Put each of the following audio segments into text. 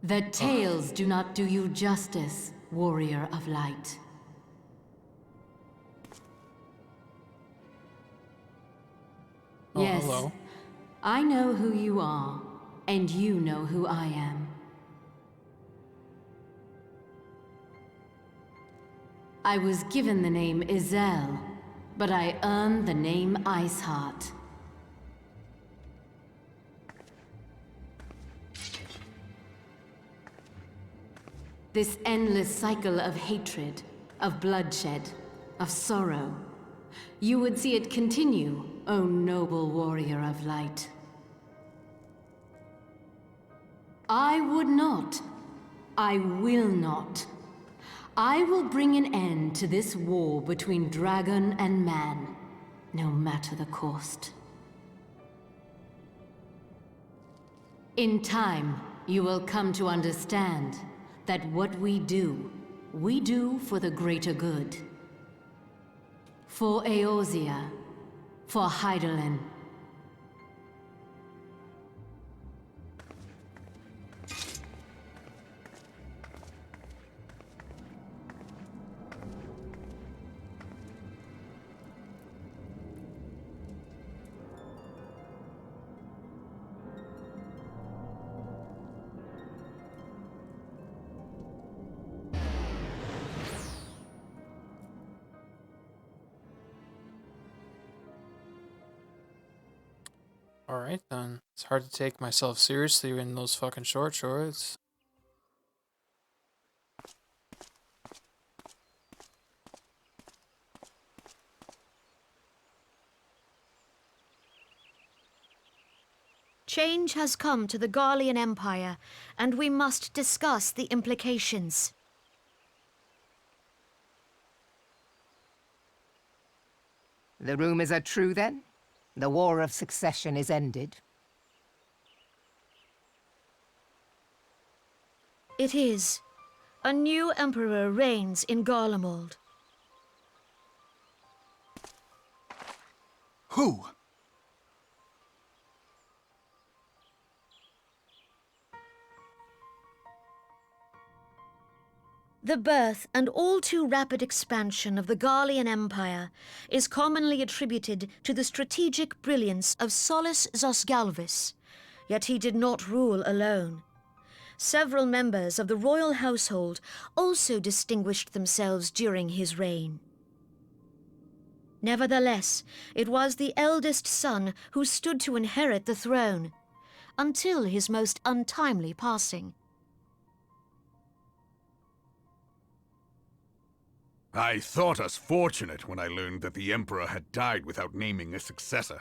The tales do not do you justice, warrior of light. Oh, Yes, hello. I know who you are, and you know who I am. I was given the name Izel, but I earned the name Iceheart. This endless cycle of hatred, of bloodshed, of sorrow. You would see it continue, O noble warrior of light. I would not. I will not. I will bring an end to this war between dragon and man, no matter the cost. In time, you will come to understand that what we do for the greater good. For Eorzea, for Hydaelyn. Alright then. It's hard to take myself seriously in those fucking short shorts. Change has come to the Garlean Empire, and we must discuss the implications. The rumors are true, then? The War of Succession is ended? It is. A new emperor reigns in Garlemald. Who? The birth and all too rapid expansion of the Garlean Empire is commonly attributed to the strategic brilliance of Solis Zosgalvis, yet he did not rule alone. Several members of the royal household also distinguished themselves during his reign. Nevertheless, it was the eldest son who stood to inherit the throne, until his most untimely passing. I thought us fortunate when I learned that the Emperor had died without naming a successor.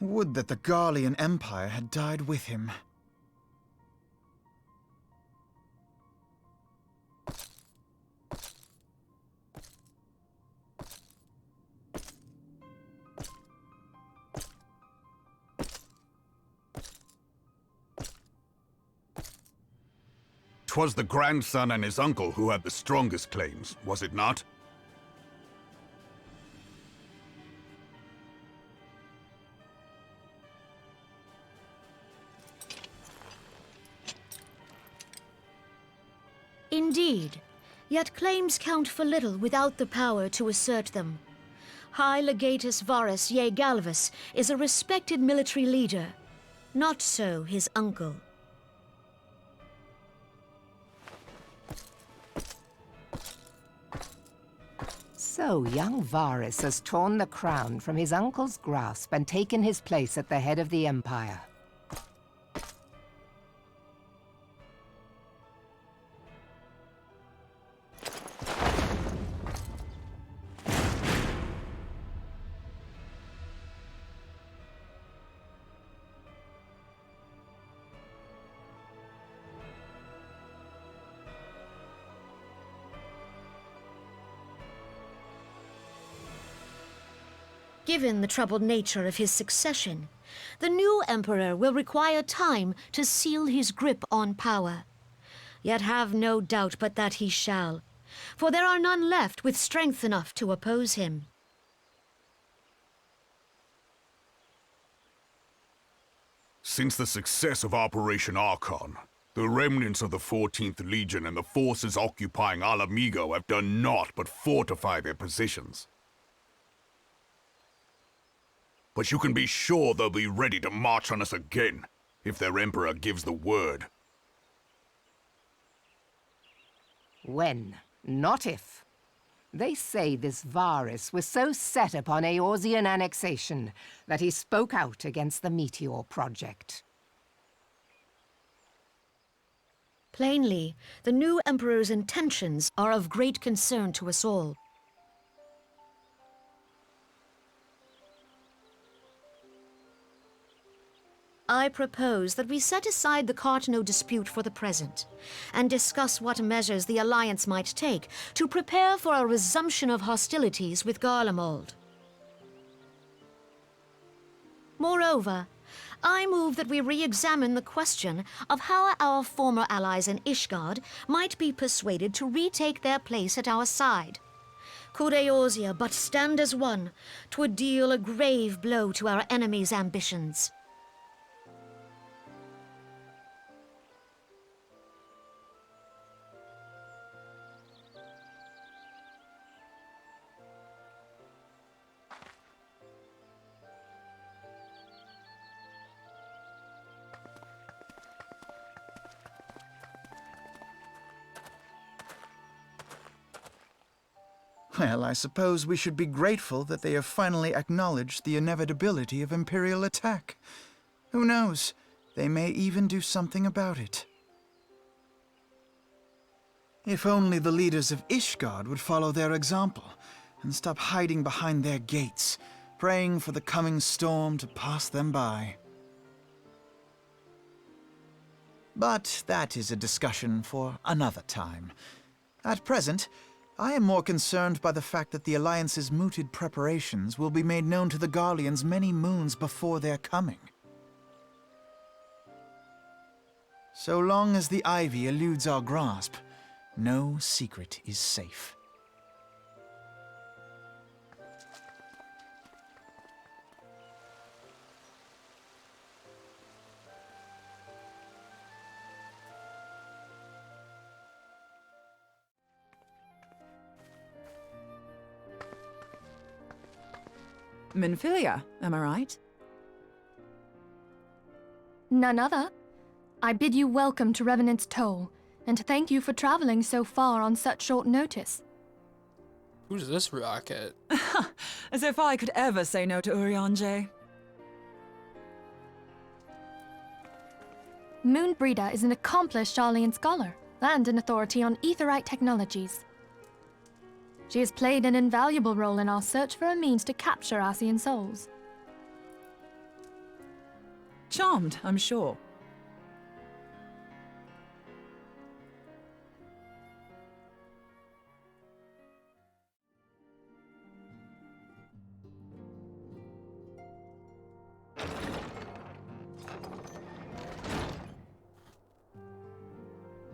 Would that the Garlean Empire had died with him. "'Twas the grandson and his uncle who had the strongest claims, was it not? Indeed, yet claims count for little without the power to assert them. High Legatus Varus Galvus is a respected military leader. Not so his uncle. So young Varus has torn the crown from his uncle's grasp and taken his place at the head of the Empire. Given the troubled nature of his succession, the new emperor will require time to seal his grip on power. Yet have no doubt but that he shall, for there are none left with strength enough to oppose him. Since the success of Operation Archon, the remnants of the 14th Legion and the forces occupying Ala Mhigo have done naught but fortify their positions. But you can be sure they'll be ready to march on us again, if their Emperor gives the word. When, not if. They say this Varys was so set upon Eorzean annexation that he spoke out against the Meteor Project. Plainly, the new Emperor's intentions are of great concern to us all. I propose that we set aside the Cartno dispute for the present, and discuss what measures the Alliance might take to prepare for a resumption of hostilities with Garlemald. Moreover, I move that we re-examine the question of how our former allies in Ishgard might be persuaded to retake their place at our side. Could Eorzea but stand as one, 'twould deal a grave blow to our enemies' ambitions. Well, I suppose we should be grateful that they have finally acknowledged the inevitability of Imperial attack. Who knows? They may even do something about it. If only the leaders of Ishgard would follow their example and stop hiding behind their gates, praying for the coming storm to pass them by. But that is a discussion for another time. At present, I am more concerned by the fact that the Alliance's mooted preparations will be made known to the Garleans many moons before their coming. So long as the Ivy eludes our grasp, no secret is safe. Minfilia, am I right? None other. I bid you welcome to Revenant's Toll, and thank you for traveling so far on such short notice. Who's this rocket? As if I could ever say no to Urianger. Moonbreeder is an accomplished Sharlayan scholar and an authority on aetherite technologies. She has played an invaluable role in our search for a means to capture Ascian souls. Charmed, I'm sure.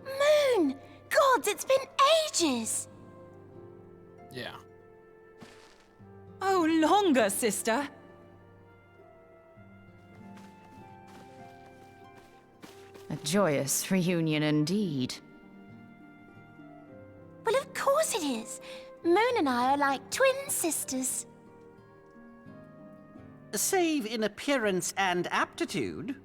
Moon! Gods, it's been ages! Yeah. Oh, longer, sister. A joyous reunion indeed. Well, of course it is. Moon and I are like twin sisters. Save in appearance and aptitude.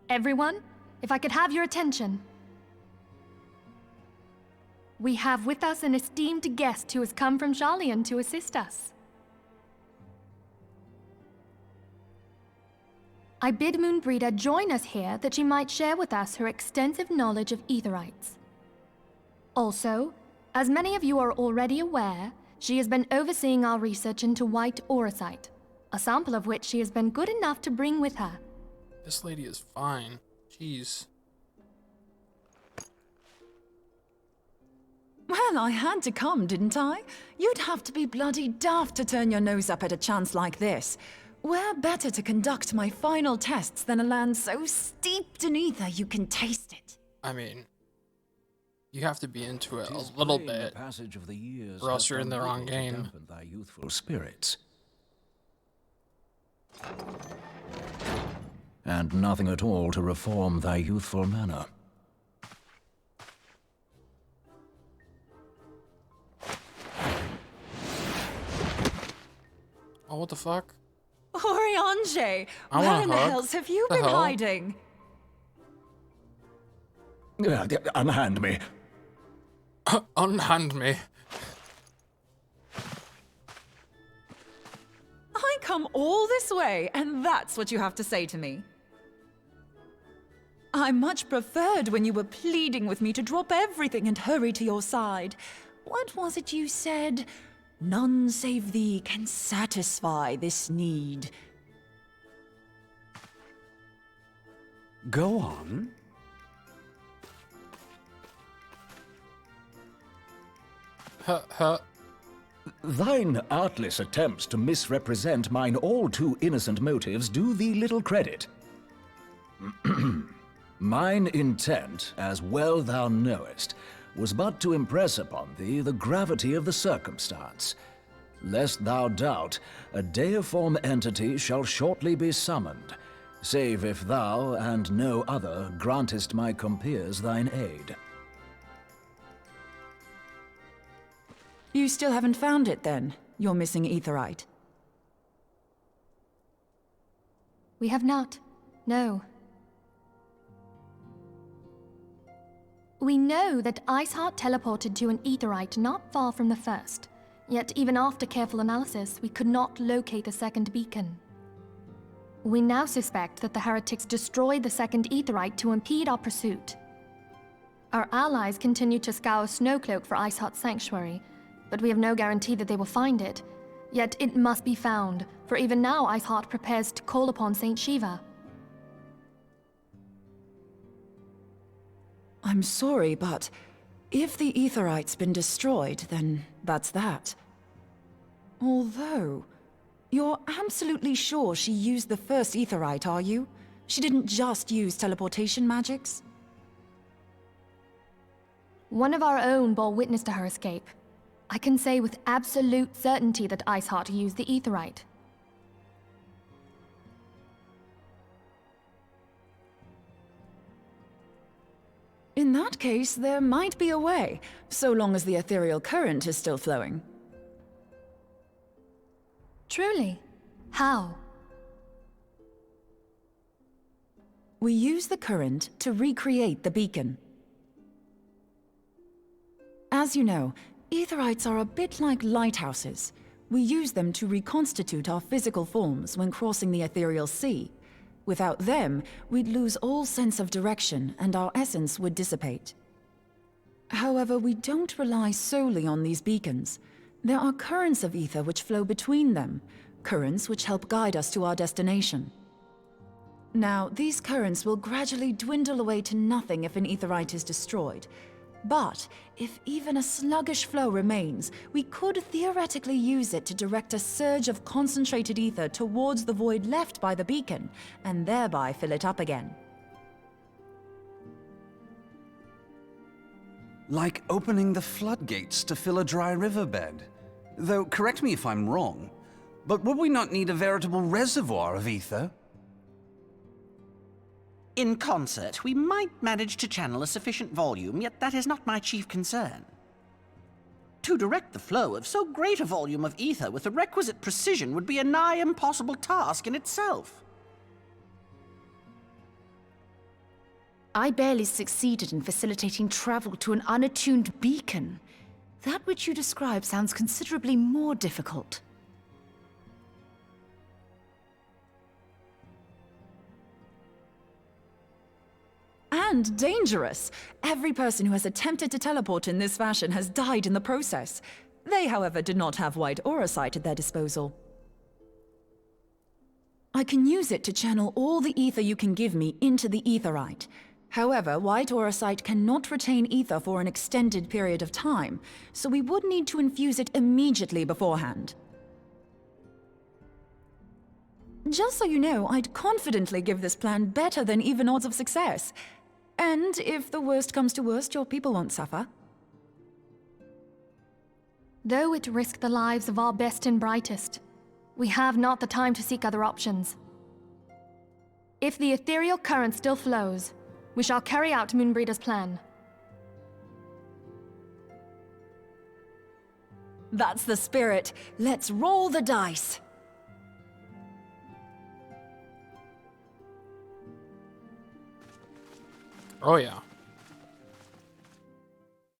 Everyone, if I could have your attention. We have with us an esteemed guest who has come from Sharlayan to assist us. I bid Moonbreeder join us here that she might share with us her extensive knowledge of aetherites. Also, as many of you are already aware, she has been overseeing our research into white auracite, a sample of which she has been good enough to bring with her. This lady is fine. Jeez. Well, I had to come, didn't I? You'd have to be bloody daft to turn your nose up at a chance like this. Where better to conduct my final tests than a land so steeped in ether you can taste it? I mean, you have to be into it a little bit, or else you're in the wrong game. Thy youthful spirits. And nothing at all to reform thy youthful manner. Oh, what the fuck? Oriange! I Where want in a the hug. hells have you The been hell? hiding? Unhand me. Unhand me. I come all this way, and that's what you have to say to me. I much preferred when you were pleading with me to drop everything and hurry to your side. What was it you said? None save thee can satisfy this need. Go on. Thine artless attempts to misrepresent mine all too innocent motives do thee little credit. Mine intent, as well thou knowest, was but to impress upon thee the gravity of the circumstance. Lest thou doubt, a deiform entity shall shortly be summoned, save if thou and no other grantest my compeers thine aid. You still haven't found it, then? Your missing aetherite? We have not. No. We know that Iceheart teleported to an aetherite not far from the first. Yet even after careful analysis, we could not locate the second beacon. We now suspect that the heretics destroyed the second aetherite to impede our pursuit. Our allies continue to scour Snowcloak for Iceheart's sanctuary, but we have no guarantee that they will find it. Yet it must be found, for even now Iceheart prepares to call upon Saint Shiva. I'm sorry, but if the aetherite's been destroyed, then that's that. Although, you're absolutely sure she used the first aetherite, are you? She didn't just use teleportation magics? One of our own bore witness to her escape. I can say with absolute certainty that Iceheart used the aetherite. In that case, there might be a way, so long as the ethereal current is still flowing. Truly? How? We use the current to recreate the beacon. As you know, aetherites are a bit like lighthouses. We use them to reconstitute our physical forms when crossing the ethereal sea. Without them, we'd lose all sense of direction and our essence would dissipate. However, we don't rely solely on these beacons. There are currents of ether which flow between them, currents which help guide us to our destination. Now, these currents will gradually dwindle away to nothing if an aetherite is destroyed. But if even a sluggish flow remains, we could theoretically use it to direct a surge of concentrated ether towards the void left by the beacon, and thereby fill it up again. Like opening the floodgates to fill a dry riverbed. Though, correct me if I'm wrong, but would we not need a veritable reservoir of ether? In concert, we might manage to channel a sufficient volume, yet that is not my chief concern. To direct the flow of so great a volume of ether with the requisite precision would be a nigh impossible task in itself. I barely succeeded in facilitating travel to an unattuned beacon. That which you describe sounds considerably more difficult. And dangerous. Every person who has attempted to teleport in this fashion has died in the process. They, however, did not have wide aura sight at their disposal. I can use it to channel all the ether you can give me into the aetherite. However, White Auracite cannot retain ether for an extended period of time, so we would need to infuse it immediately beforehand. Just so you know, I'd confidently give this plan better than even odds of success. And if the worst comes to worst, your people won't suffer. Though it risk the lives of our best and brightest, we have not the time to seek other options. If the ethereal current still flows, we shall carry out Moonbreeder's plan. That's the spirit. Let's roll the dice. Oh yeah.